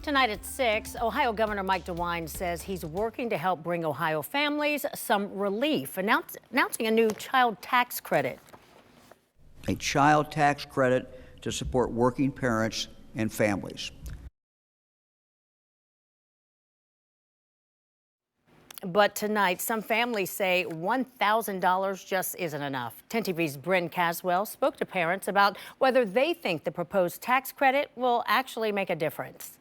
Tonight at 6, Ohio Governor Mike DeWine's says he's working to help bring Ohio families some relief, announcing a new child tax credit. A child tax credit to support working parents and families. But tonight, some families say $1,000 just isn't enough. 10 TV's Bryn Caswell spoke to parents about whether they think the proposed tax credit will actually make a difference.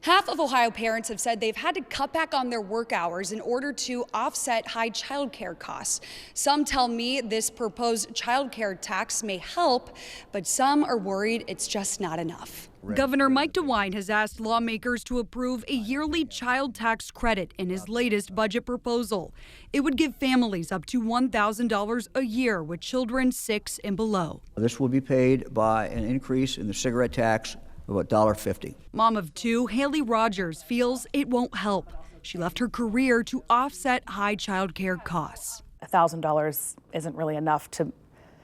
Half of Ohio parents have said they've had to cut back on their work hours in order to offset high childcare costs. Some tell me this proposed childcare tax may help, but some are worried it's just not enough. Governor Mike DeWine has asked lawmakers to approve a yearly child tax credit in his latest budget proposal. It would give families up to $1,000 a year with children 6 and below. This will be paid by an increase in the cigarette tax of $1.50. Mom of 2, Haley Rogers, feels it won't help. She left her career to offset high child care costs. $1,000 isn't really enough to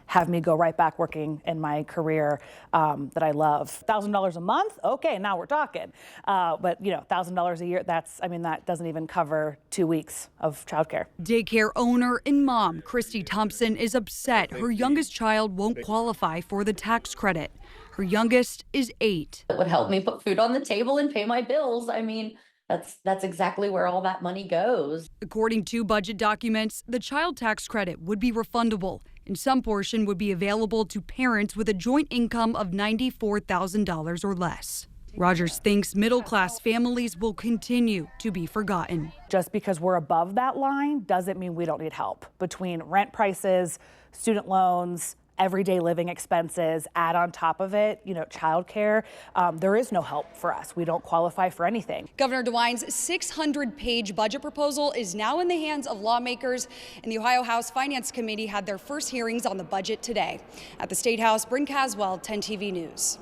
have me go right back working in my career that I love. $1,000 a month? Okay, now we're talking. But you know, $1,000 a year, that doesn't even cover 2 weeks of childcare. Daycare owner and mom, Christy Thompson, is upset her youngest child won't qualify for the tax credit. Her youngest is 8. It would help me put food on the table and pay my bills. I mean, that's exactly where all that money goes. According to budget documents, the child tax credit would be refundable, and some portion would be available to parents with a joint income of $94,000 or less. Rogers thinks middle-class families will continue to be forgotten. Just because we're above that line doesn't mean we don't need help. Between rent prices, student loans, everyday living expenses, add on top of it, childcare, there is no help for us. We don't qualify for anything. Governor DeWine's 600-page budget proposal is now in the hands of lawmakers, and the Ohio House Finance Committee had their first hearings on the budget today. At the State House, Bryn Caswell, 10 TV News.